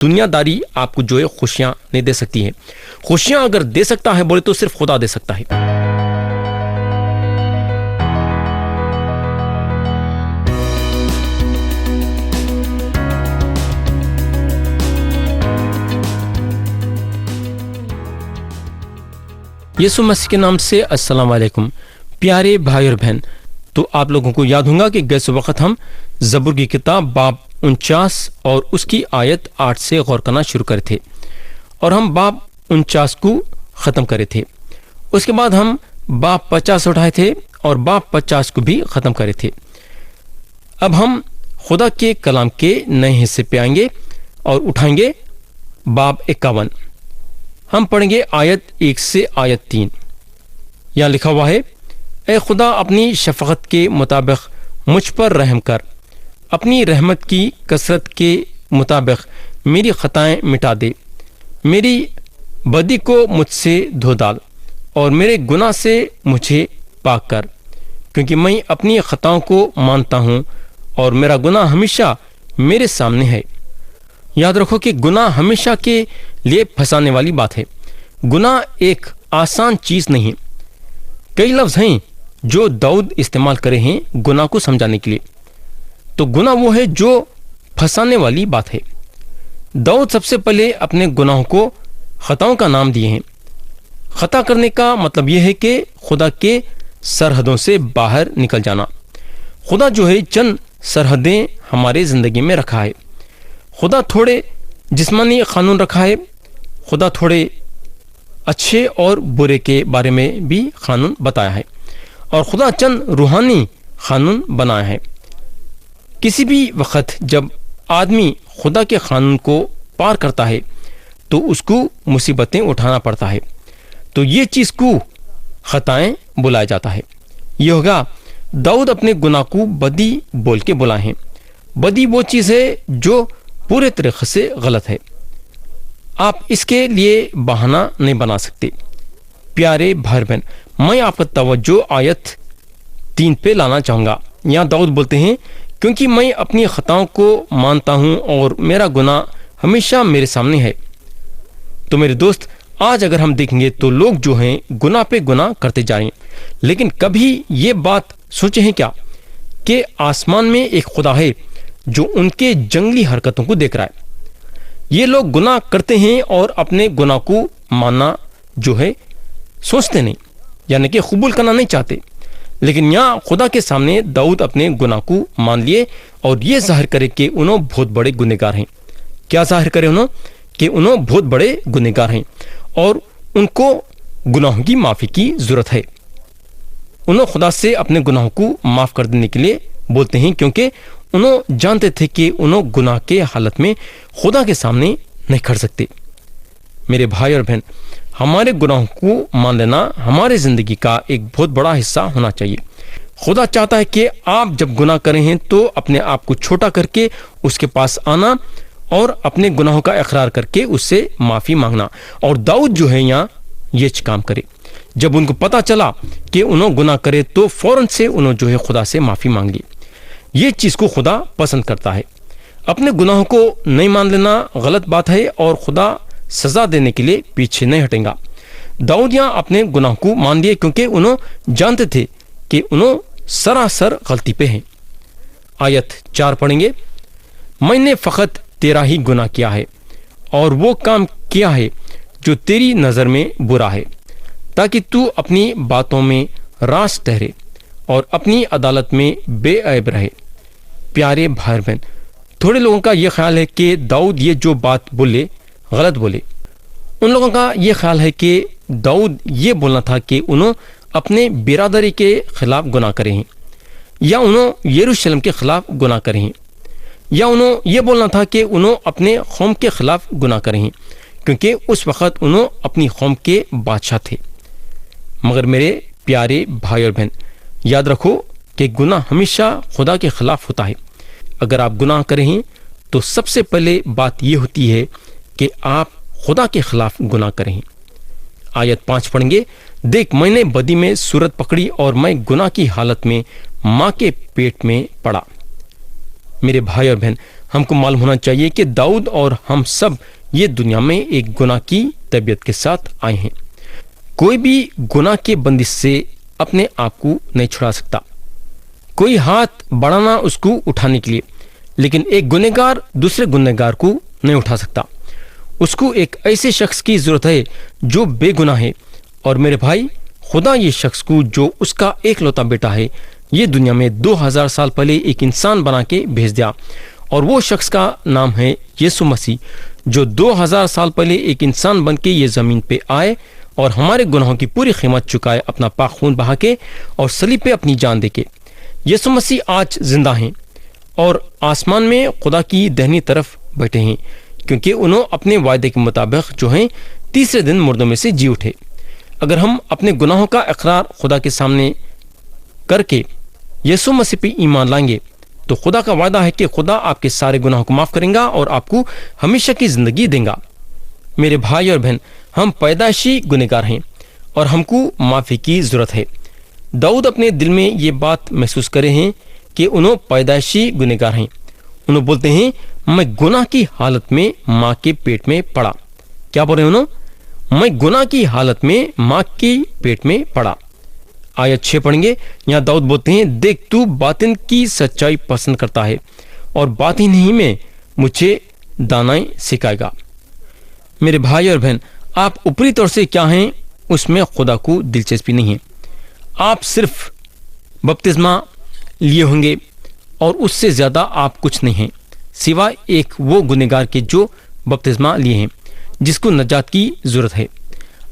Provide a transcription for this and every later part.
دنیا داری آپ کو جو ہے خوشیاں نہیں دے سکتی ہے. خوشیاں اگر دے سکتا ہے بولے تو صرف خدا دے سکتا ہے. یسوع مسیح کے نام سے السلام علیکم پیارے بھائی اور بہن. تو آپ لوگوں کو یاد ہوگا کہ گئے وقت ہم زبور کی کتاب باب 49 اور اس کی آیت 8 سے غور کرنا شروع کرے تھے اور ہم باب 49 کو ختم کرے تھے. اس کے بعد ہم باب 50 اٹھائے تھے اور باب 50 کو بھی ختم کرے تھے. اب ہم خدا کے کلام کے نئے حصے پہ آئیں گے اور اٹھائیں گے باب 51. ہم پڑھیں گے آیت 1 سے آیت 3. یہاں لکھا ہوا ہے: اے خدا اپنی شفقت کے مطابق مجھ پر رحم کر، اپنی رحمت کی کثرت کے مطابق میری خطائیں مٹا دے. میری بدی کو مجھ سے دھو ڈال اور میرے گناہ سے مجھے پاک کر، کیونکہ میں اپنی خطاؤں کو مانتا ہوں اور میرا گناہ ہمیشہ میرے سامنے ہے. یاد رکھو کہ گناہ ہمیشہ کے لیے پھنسانے والی بات ہے. گناہ ایک آسان چیز نہیں. کئی لفظ ہیں جو داؤد استعمال کرے ہیں گناہ کو سمجھانے کے لیے. تو گناہ وہ ہے جو پھنسانے والی بات ہے. داؤد سب سے پہلے اپنے گناہوں کو خطاؤں کا نام دیے ہیں. خطا کرنے کا مطلب یہ ہے کہ خدا کے سرحدوں سے باہر نکل جانا. خدا جو ہے چند سرحدیں ہمارے زندگی میں رکھا ہے. خدا تھوڑے جسمانی قانون رکھا ہے. خدا تھوڑے اچھے اور برے کے بارے میں بھی قانون بتایا ہے اور خدا چند روحانی قانون بنایا ہے. کسی بھی وقت جب آدمی خدا کے قانون کو پار کرتا ہے تو اس کو مصیبتیں اٹھانا پڑتا ہے. تو یہ چیز کو خطائیں بلایا جاتا ہے. یہ ہوگا داؤد اپنے گناہ کو بدی بول کے بلائے ہیں. بدی وہ چیز ہے جو پورے طریقے سے غلط ہے. آپ اس کے لیے بہانہ نہیں بنا سکتے. پیارے بھائی بہن، میں آپ کا توجہ آیت 3 پہ لانا چاہوں گا. یہاں داؤد بولتے ہیں کیونکہ میں اپنی خطاؤں کو مانتا ہوں اور میرا گناہ ہمیشہ میرے سامنے ہے. تو میرے دوست، آج اگر ہم دیکھیں گے تو لوگ جو ہیں گناہ پہ گناہ کرتے جا رہے ہیں. لیکن کبھی یہ بات سوچے ہیں کیا کہ آسمان میں ایک خدا ہے جو ان کے جنگلی حرکتوں کو دیکھ رہا ہے. یہ لوگ گناہ کرتے ہیں اور اپنے گناہ کو ماننا جو ہے سوچتے نہیں، یعنی کہ قبول کرنا نہیں چاہتے. لیکن یہاں خدا کے سامنے داؤد اپنے گناہ کو مان لیے اور یہ ظاہر کرے کہ انہوں بہت بڑے گنہگار ہیں. کیا ظاہر کرے انہوں؟ کہ انہوں بہت بڑے گنہگار ہیں اور ان کو گناہوں کی معافی کی ضرورت ہے. انہوں خدا سے اپنے گناہوں کو معاف کر دینے کے لیے بولتے ہیں، کیونکہ انہوں جانتے تھے کہ انہوں گناہ کے حالت میں خدا کے سامنے نہیں کھڑ سکتے. میرے بھائی اور بہن، ہمارے گناہوں کو مان لینا ہمارے زندگی کا ایک بہت بڑا حصہ ہونا چاہیے. خدا چاہتا ہے کہ آپ جب گناہ کریں ہیں تو اپنے آپ کو چھوٹا کر کے اس کے پاس آنا اور اپنے گناہوں کا اقرار کر کے اس سے معافی مانگنا. اور داؤد جو ہے یہاں یہ کام کرے. جب ان کو پتا چلا کہ انہوں گناہ کرے تو فوراً سے انہوں جو ہے خدا سے معافی مانگ لی. یہ چیز کو خدا پسند کرتا ہے. اپنے گناہوں کو نہیں مان لینا غلط بات ہے اور خدا سزا دینے کے لیے پیچھے نہیں ہٹیں گا. داؤد یہاں اپنے گناہ کو مان لیے کیونکہ انہوں جانتے تھے کہ انہوں سراسر غلطی پہ ہیں. آیت 4 پڑھیں گے: میں نے فقط تیرا ہی گناہ کیا ہے اور وہ کام کیا ہے جو تیری نظر میں برا ہے، تاکہ تو اپنی باتوں میں راست ٹھہرے اور اپنی عدالت میں بے عیب رہے. پیارے بھائی بہن، تھوڑے لوگوں کا یہ خیال ہے کہ داؤد یہ جو بات بولے غلط بولے. ان لوگوں کا یہ خیال ہے کہ داؤد یہ بولنا تھا کہ انہوں اپنے برادری کے خلاف گناہ کرے ہیں، یا انہوں یروشلم کے خلاف گناہ کرے ہیں، یا انہوں یہ بولنا تھا کہ انہوں اپنے قوم کے خلاف گناہ کرے ہیں، کیونکہ اس وقت انہوں اپنی قوم کے بادشاہ تھے. مگر میرے پیارے بھائی اور بہن، یاد رکھو کہ گناہ ہمیشہ خدا کے خلاف ہوتا ہے. اگر آپ گناہ کریں ہیں تو سب سے پہلے بات یہ ہوتی ہے کہ آپ خدا کے خلاف گناہ کریں. آیت 5 پڑھیں گے: دیکھ، میں نے بدی میں صورت پکڑی اور میں گناہ کی حالت میں ماں کے پیٹ میں پڑا. میرے بھائی اور بہن، ہم کو معلوم ہونا چاہیے کہ داؤد اور ہم سب یہ دنیا میں ایک گناہ کی طبیعت کے ساتھ آئے ہیں۔ کوئی بھی گناہ کے بندش سے اپنے آپ کو نہیں چھڑا سکتا، کوئی ہاتھ بڑھانا اس کو اٹھانے کے لیے، لیکن ایک گنہگار دوسرے گنہگار کو نہیں اٹھا سکتا۔ اس کو ایک ایسے شخص کی ضرورت ہے جو بے گناہ ہے، اور میرے بھائی، خدا یہ شخص کو جو اس کا ایک لوتا بیٹا ہے یہ دنیا میں 2000 سال پہلے ایک انسان بنا کے بھیج دیا، اور وہ شخص کا نام ہے یسوع مسیح، جو 2000 سال پہلے ایک انسان بن کے یہ زمین پہ آئے اور ہمارے گناہوں کی پوری قیمت چکائے، اپنا پاک خون بہا کے اور صلیب پہ اپنی جان دے کے۔ یسوع مسیح آج زندہ ہیں اور آسمان میں خدا کی دہنی طرف بیٹھے ہیں، کیونکہ انہوں اپنے وعدے کے مطابق جو ہیں تیسرے دن مردوں میں سے جی اٹھے۔ اگر ہم اپنے گناہوں کا اقرار خدا کے سامنے کر کے یسوع مسیح پہ ایمان لائیں گے تو خدا کا وعدہ ہے کہ خدا آپ کے سارے گناہوں کو معاف کریں گا اور آپ کو ہمیشہ کی زندگی دیں گا۔ میرے بھائی اور بہن، ہم پیدائشی گنہگار ہیں اور ہم کو معافی کی ضرورت ہے۔ داؤد اپنے دل میں یہ بات محسوس کرے ہیں کہ انہوں پیدائشی گنہگار ہیں۔ انہوں بولتے ہیں، میں گناہ کی حالت میں ماں کے پیٹ میں پڑا۔ کیا بول رہے ہیں انہوں؟ میں گناہ کی حالت میں ماں کے پیٹ میں پڑا۔ آیت 6 پڑھیں گے، یہاں داؤد بولتے ہیں، دیکھ تو باطن کی سچائی پسند کرتا ہے اور باطن ہی میں مجھے دانائی سکھائے گا۔ میرے بھائی اور بہن، آپ اوپری طور سے کیا ہیں اس میں خدا کو دلچسپی نہیں ہے۔ آپ صرف بپتسمہ لیے ہوں گے اور اس سے زیادہ آپ کچھ نہیں ہیں، سوائے ایک وہ گنہگار کے جو بپتسمہ لیے ہیں، جس کو نجات کی ضرورت ہے۔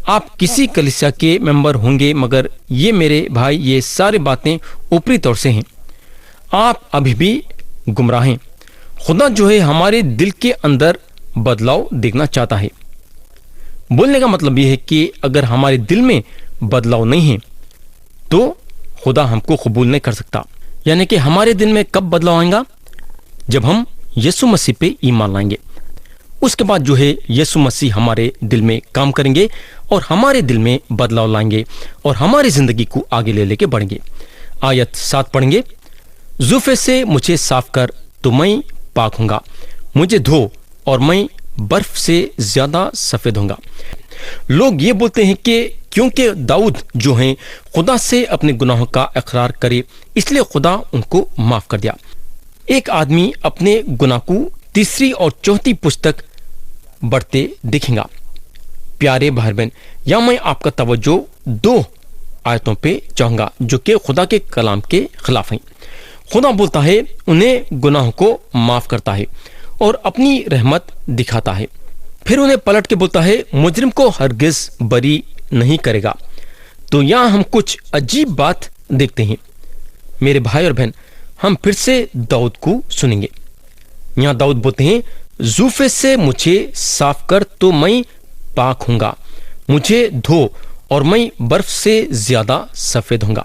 آپ کسی کلیسیا کے ممبر ہوں گے، مگر یہ میرے بھائی، یہ ساری باتیں اوپری طور سے ہیں۔ آپ ابھی بھی گمراہ ہیں۔ خدا جو ہے ہمارے دل کے اندر بدلاؤ دیکھنا چاہتا ہے۔ بولنے کا مطلب یہ ہے کہ اگر ہمارے دل میں بدلاؤ نہیں ہے تو خدا ہم کو قبول نہیں کر سکتا۔ یعنی کہ ہمارے دل میں کب بدلاؤ آئے گا؟ جب ہم یسوع مسیح پہ ایمان لائیں گے۔ اس کے بعد جو ہے یسوع مسیح ہمارے دل میں کام کریں گے اور ہمارے دل میں بدلاؤ لائیں گے اور ہماری زندگی کو آگے لے کے بڑھیں گے۔ آیت 7 پڑھیں گے، زوفے سے مجھے صاف کر تو میں پاک ہوں گا، مجھے دھو اور میں برف سے زیادہ سفید ہوں گا۔ لوگ یہ بولتے ہیں کہ کیونکہ داؤد جو ہیں خدا سے اپنے گناہوں کا اقرار کرے، اس لیے خدا ان کو معاف کر دیا۔ ایک آدمی اپنے گناہ کو تیسری اور چوتھی پشت تک بڑھتے دیکھیں گا۔ پیارے بھائی بہن، یا میں آپ کا توجہ 2 آیتوں پہ چاہوں گا جو کہ خدا کے کلام کے خلاف ہیں۔ خدا بولتا ہے انہیں گناہوں کو معاف کرتا ہے اور اپنی رحمت دکھاتا ہے، پھر انہیں پلٹ کے بولتا ہے مجرم کو ہرگز بری نہیں کرے گا۔ تو یہاں ہم کچھ عجیب بات دیکھتے ہیں۔ میرے بھائی اور بہن، ہم پھر سے داؤد کو سنیں گے۔ یہاں داؤد بولتے ہیں، زوفے سے مجھے صاف کر تو میں پاک ہوں گا، مجھے دھو اور میں برف سے زیادہ سفید ہوں گا۔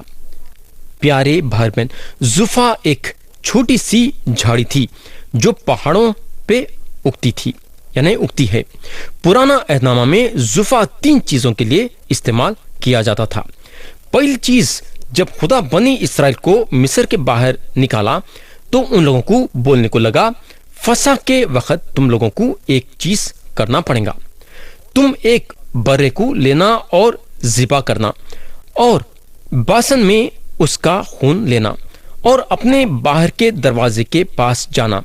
پیارے بھائی بہن، زوفا ایک چھوٹی سی جھاڑی تھی جو پہاڑوں پہ اگتی تھی، یعنی اگتی ہے۔ پرانا عہد نامہ میں زوفا 3 چیزوں کے لیے استعمال کیا جاتا تھا۔ پہلی چیز، جب خدا بنی اسرائیل کو مصر کے باہر نکالا تو ان لوگوں کو بولنے کو لگا، فسح کے وقت تم لوگوں کو ایک چیز کرنا پڑے گا، تم ایک برے کو لینا اور ذبح کرنا اور باسن میں اس کا خون لینا اور اپنے باہر کے دروازے کے پاس جانا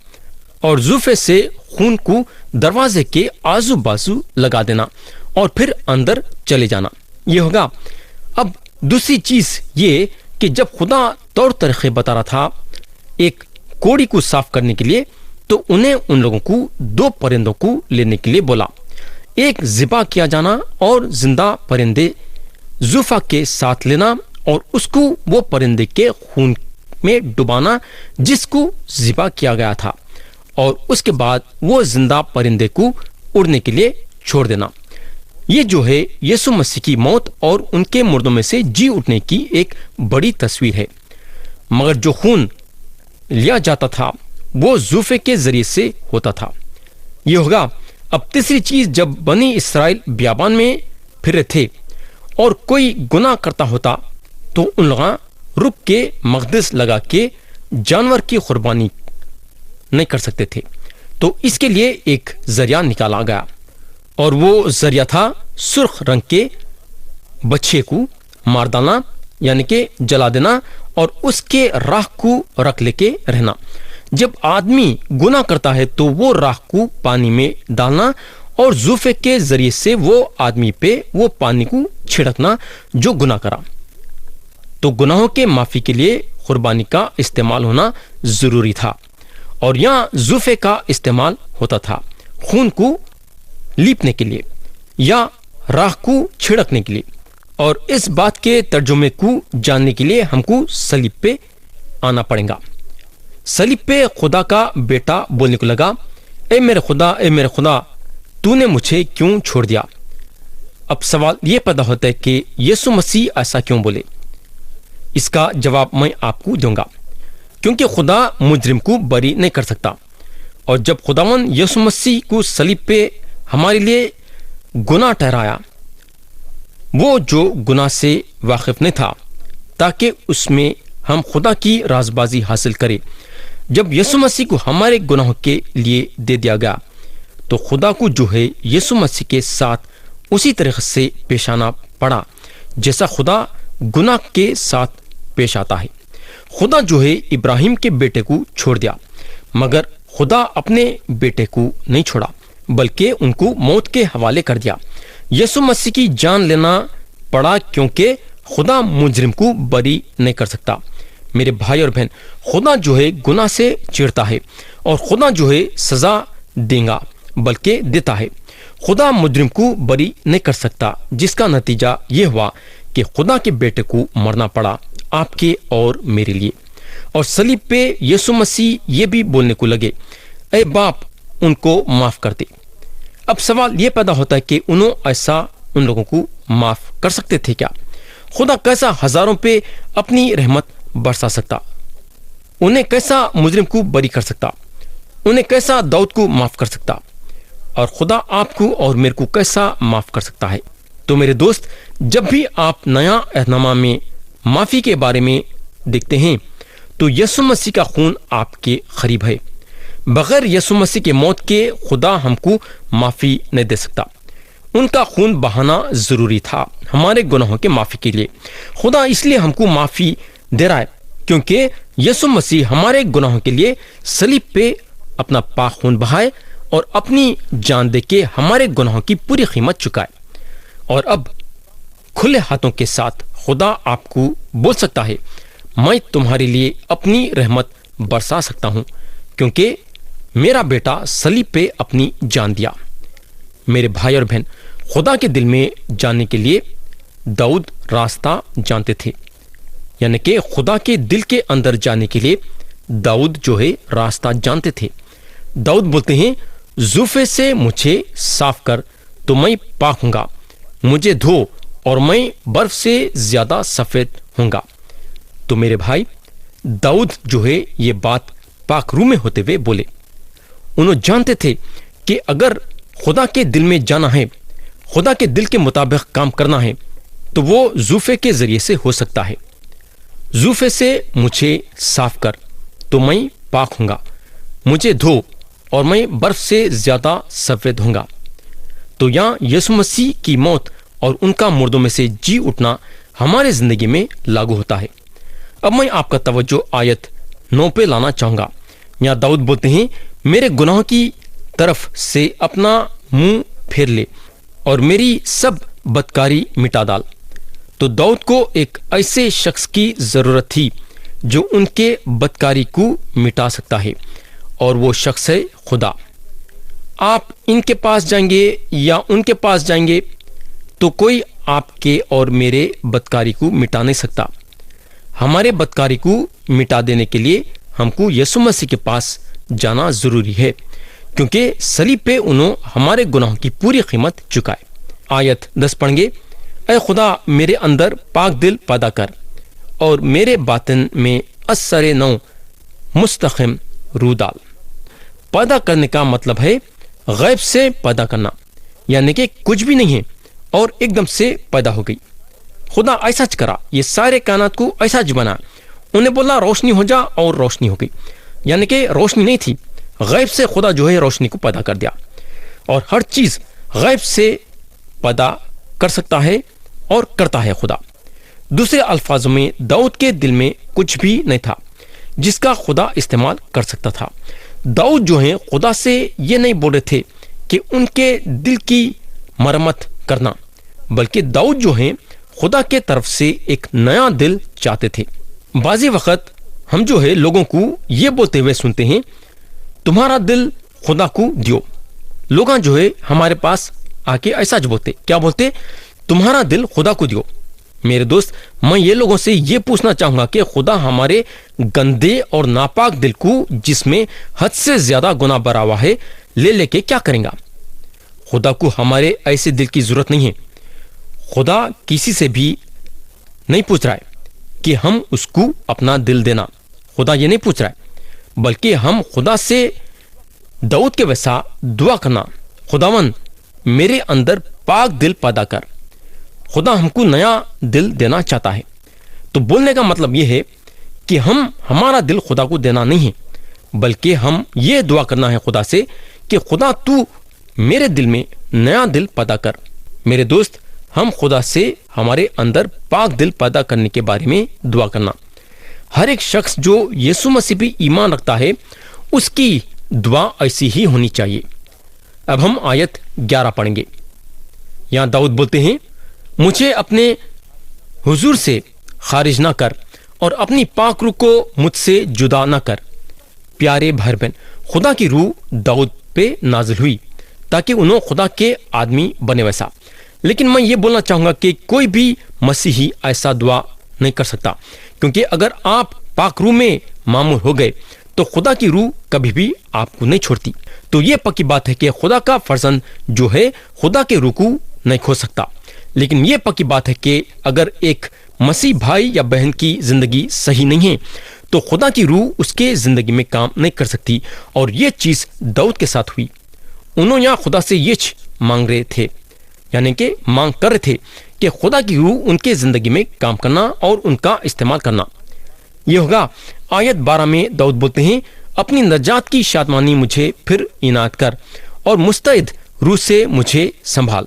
اور زوفے سے خون کو دروازے کے آزو بازو لگا دینا اور پھر اندر چلے جانا۔ یہ ہوگا۔ اب دوسری چیز یہ کہ جب خدا طور طریقے بتا رہا تھا ایک کوڑی کو صاف کرنے کے لیے، تو انہیں ان لوگوں کو 2 پرندوں کو لینے کے لیے بولا، ایک ذبح کیا جانا اور زندہ پرندے زوفا کے ساتھ لینا اور اس کو وہ پرندے کے خون میں ڈبانا جس کو ذبح کیا گیا تھا، اور اس کے بعد وہ زندہ پرندے کو اڑنے کے لیے چھوڑ دینا۔ یہ جو ہے یسوع مسیح کی موت اور ان کے مردوں میں سے جی اٹھنے کی ایک بڑی تصویر ہے۔ مگر جو خون لیا جاتا تھا وہ زوفے کے ذریعے سے ہوتا تھا۔ یہ ہوگا۔ اب تیسری چیز، جب بنی اسرائیل بیابان میں پھر رہے تھے اور کوئی گناہ کرتا ہوتا تو ان لوگ رک کے مقدس لگا کے جانور کی قربانی نہیں کر سکتے تھے، تو اس کے لیے ایک ذریعہ نکالا گیا، اور وہ ذریعہ تھا سرخ رنگ کے بچے کو مار ڈالنا، یعنی کہ جلا دینا، اور اس کے راہ کو رکھ لے کے رہنا۔ جب آدمی گناہ کرتا ہے تو وہ راہ کو پانی میں ڈالنا اور زوفے کے ذریعے سے وہ آدمی پہ وہ پانی کو چھڑکنا جو گناہ کرا۔ تو گناہوں کے معافی کے لیے قربانی کا استعمال ہونا ضروری تھا، اور یہاں زوفے کا استعمال ہوتا تھا خون کو لیپنے کے لیے یا راہ کو چھڑکنے کے لیے۔ اور اس بات کے ترجمے کو جاننے کے لیے ہم کو صلیب پہ آنا پڑے گا۔ صلیب پہ خدا کا بیٹا بولنے کو لگا، اے میرے خدا، اے میرے خدا، تو نے مجھے کیوں چھوڑ دیا؟ اب سوال یہ پیدا ہوتا ہے کہ یسوع مسیح ایسا کیوں بولے؟ اس کا جواب میں آپ کو دوں گا، کیونکہ خدا مجرم کو بری نہیں کر سکتا، اور جب خداوند یسوع مسیح کو صلیب پہ ہمارے لیے گناہ ٹھہرایا، وہ جو گناہ سے واقف نہیں تھا تاکہ اس میں ہم خدا کی رازبازی حاصل کریں، جب یسوع مسیح کو ہمارے گناہوں کے لیے دے دیا گیا تو خدا کو جو ہے یسوع مسیح کے ساتھ اسی طریقے سے پیش آنا پڑا جیسا خدا گناہ کے ساتھ پیش آتا ہے۔ خدا جو ہے ابراہیم کے بیٹے کو چھوڑ دیا، مگر خدا اپنے بیٹے کو نہیں چھوڑا بلکہ ان کو موت کے حوالے کر دیا۔ یسوع مسیح کی جان لینا پڑا کیونکہ خدا مجرم کو بری نہیں کر سکتا۔ میرے بھائی اور بہن، خدا جو ہے گناہ سے چڑھتا ہے، اور خدا جو ہے سزا دے گا بلکہ دیتا ہے۔ خدا مجرم کو بری نہیں کر سکتا، جس کا نتیجہ یہ ہوا کہ خدا کے بیٹے کو مرنا پڑا آپ کے اور میرے لیے۔ اور صلیب پہ یسوع مسیح یہ بھی بولنے کو لگے، اے باپ، ان کو معاف کر دے۔ اب سوال یہ پیدا ہوتا ہے کہ انہوں ایسا ان لوگوں کو معاف کر سکتے تھے کیا؟ خدا کیسا ہزاروں پہ اپنی رحمت برسا سکتا؟ انہیں کیسا مجرم کو بری کر سکتا؟ انہیں کیسا داؤد کو معاف کر سکتا؟ اور خدا آپ کو اور میرے کو کیسا معاف کر سکتا ہے؟ تو میرے دوست، جب بھی آپ نیا عہد نامہ میں معافی کے بارے میں دیکھتے ہیں تو یسوع مسیح کا خون آپ کے قریب ہے۔ بغیر یسوع مسیح کے موت کے خدا ہم کو معافی نہیں دے سکتا۔ ان کا خون بہانا ضروری تھا ہمارے گناہوں کے معافی کے لیے۔ خدا اس لیے ہم کو معافی دے رہا ہے کیونکہ یسوع مسیح ہمارے گناہوں کے لیے صلیب پہ اپنا پاک خون بہائے اور اپنی جان دے کے ہمارے گناہوں کی پوری قیمت چکائے۔ اور اب کھلے ہاتھوں کے ساتھ خدا آپ کو بول سکتا ہے، میں تمہارے لیے اپنی رحمت برسا سکتا ہوں کیونکہ میرا بیٹا صلیب پہ اپنی جان دیا۔ میرے بھائی اور بہن، خدا کے دل میں جاننے کے لیے داؤد راستہ جانتے تھے، یعنی کہ خدا کے دل کے اندر جانے کے لیے داؤد جو ہے راستہ جانتے تھے۔ داؤد بولتے ہیں، زوفے سے مجھے صاف کر تو میں پاک ہوں گا، مجھے دھو اور میں برف سے زیادہ سفید ہوں گا۔ تو میرے بھائی، داؤد جو ہے یہ بات پاک روح میں ہوتے ہوئے بولے۔ انہوں جانتے تھے کہ اگر خدا کے دل میں جانا ہے، خدا کے دل کے مطابق کام کرنا ہے تو وہ زوفے کے ذریعے سے ہو سکتا ہے۔ زوفے سے مجھے صاف کر تو میں پاک ہوں گا، مجھے دھو اور میں برف سے زیادہ سفید ہوں گا۔ تو یہاں یسوع مسیح کی موت اور ان کا مردوں میں سے جی اٹھنا ہمارے زندگی میں لاگو ہوتا ہے۔ اب میں آپ کا توجہ آیت 9 پہ لانا چاہوں گا۔ یہاں داؤد بولتے ہیں، میرے گناہوں کی طرف سے اپنا منہ پھیر لے اور میری سب بدکاری مٹا ڈال۔ تو داؤد کو ایک ایسے شخص کی ضرورت تھی جو ان کے بدکاری کو مٹا سکتا ہے، اور وہ شخص ہے خدا۔ آپ ان کے پاس جائیں گے یا ان کے پاس جائیں گے تو کوئی آپ کے اور میرے بدکاری کو مٹا نہیں سکتا۔ ہمارے بدکاری کو مٹا دینے کے لیے ہم کو یسوع مسیح کے پاس جانا ضروری ہے، کیونکہ صلیب پہ انہوں ہمارے گناہوں کی پوری قیمت چکائے۔ آیت 10 پڑھیں گے، اے خدا میرے اندر پاک دل پیدا کر اور میرے باطن میں اثر نو مستقیم روح ڈال۔ پیدا کرنے کا مطلب ہے غیب سے پیدا کرنا، یعنی کہ کچھ بھی نہیں ہے اور ایک دم سے پیدا ہو گئی۔ خدا ایسا کرا، یہ سارے کائنات کو ایسا بنا، انہیں بولا روشنی ہو جا اور روشنی ہو گئی، یعنی کہ روشنی نہیں تھی، غیب سے خدا جو ہے روشنی کو پیدا کر دیا، اور ہر چیز غیب سے پیدا کر سکتا ہے اور کرتا ہے خدا۔ دوسرے الفاظوں میں داؤد کے دل میں کچھ بھی نہیں تھا جس کا خدا استعمال کر سکتا تھا۔ داؤد جو ہیں خدا سے یہ نہیں بول رہے تھے کہ ان کے دل کی مرمت کرنا، بلکہ داؤد جو ہیں خدا کے طرف سے ایک نیا دل چاہتے تھے۔ بعضی وقت ہم جو ہے لوگوں کو یہ بولتے ہوئے سنتے ہیں، تمہارا دل خدا کو دیو۔ لوگ جو ہے ہمارے پاس آ کے ایسا جو بولتے، کیا بولتے؟ تمہارا دل خدا کو دیو۔ میرے دوست، میں یہ لوگوں سے یہ پوچھنا چاہوں گا کہ خدا ہمارے گندے اور ناپاک دل کو، جس میں حد سے زیادہ گناہ بھرا ہوا ہے، لے کے کیا کریں گا؟ خدا کو ہمارے ایسے دل کی ضرورت نہیں ہے۔ خدا کسی سے بھی نہیں پوچھ رہا ہے کہ ہم اس کو اپنا دل دینا، خدا یہ نہیں پوچھ رہا ہے، بلکہ ہم خدا سے داؤد کے ویسا دعا کرنا، خداوند میرے اندر پاک دل پیدا کر۔ خدا ہم کو نیا دل دینا چاہتا ہے۔ تو بولنے کا مطلب یہ ہے کہ ہمارا دل خدا کو دینا نہیں ہے، بلکہ ہم یہ دعا کرنا ہے خدا سے کہ خدا تو میرے دل میں نیا دل پیدا کر۔ میرے دوست، ہم خدا سے ہمارے اندر پاک دل پیدا کرنے کے بارے میں دعا کرنا۔ ہر ایک شخص جو یسوع مسیح پہ ایمان رکھتا ہے، اس کی دعا ایسی ہی ہونی چاہیے۔ اب ہم آیت 11 پڑھیں گے۔ یہاں داؤد بولتے ہیں، مجھے اپنے حضور سے خارج نہ کر اور اپنی پاک روح کو مجھ سے جدا نہ کر۔ پیارے بھائی بہن، خدا کی روح داؤد پہ نازل ہوئی تاکہ انہوں خدا کے آدمی بنے ویسا۔ لیکن میں یہ بولنا چاہوں گا کہ کوئی بھی مسیحی ایسا دعا نہیں کر سکتا، کیونکہ اگر آپ پاک روح میں معمور ہو گئے تو خدا کی روح کبھی بھی آپ کو نہیں چھوڑتی۔ تو یہ پکی بات ہے کہ خدا کا فرزند جو ہے خدا کے روح کو نہیں کھو سکتا۔ لیکن یہ پکی بات ہے کہ اگر ایک مسیح بھائی یا بہن کی زندگی صحیح نہیں ہے تو خدا کی روح اس کے زندگی میں کام نہیں کر سکتی، اور یہ چیز داؤد کے ساتھ ہوئی۔ انہوں یہاں خدا سے یہ مانگ رہے تھے، یعنی کہ مانگ کر رہے تھے کہ خدا کی روح ان کے زندگی میں کام کرنا اور ان کا استعمال کرنا۔ یہ ہوگا آیت 12 میں داؤد بولتے ہیں، اپنی نجات کی شادمانی مجھے پھر عنایت کر اور مستعد روح سے مجھے سنبھال۔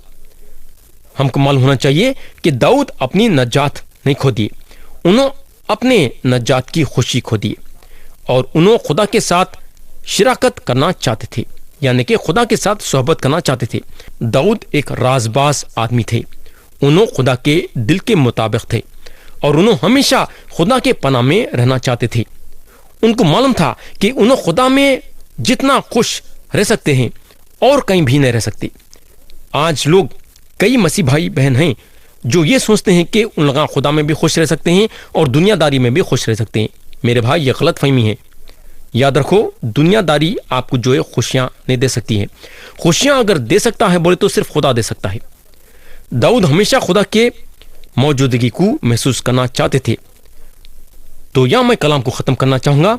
ہم کو معلوم ہونا چاہیے کہ داؤد اپنی نجات نہیں کھو دیے، انہوں اپنے نجات کی خوشی کھو دیے، اور انہوں خدا کے ساتھ شراکت کرنا چاہتے تھے، یعنی کہ خدا کے ساتھ صحبت کرنا چاہتے تھے۔ داؤد ایک رازباز آدمی تھے، انہوں خدا کے دل کے مطابق تھے، اور انہوں ہمیشہ خدا کے پناہ میں رہنا چاہتے تھے۔ ان کو معلوم تھا کہ انہوں خدا میں جتنا خوش رہ سکتے ہیں اور کہیں بھی نہیں رہ سکتے۔ آج لوگ کئی مسیح بھائی بہن ہیں جو یہ سوچتے ہیں کہ ان لوگ خدا میں بھی خوش رہ سکتے ہیں اور دنیا داری میں بھی خوش رہ سکتے ہیں۔ میرے بھائی، یہ غلط فہمی ہے۔ یاد رکھو، دنیا داری آپ کو جو ہے خوشیاں نہیں دے سکتی ہے۔ خوشیاں اگر دے سکتا ہے بولے تو صرف خدا دے سکتا ہے۔ داؤد ہمیشہ خدا کے موجودگی کو محسوس کرنا چاہتے تھے۔ تو یہاں میں کلام کو ختم کرنا چاہوں گا۔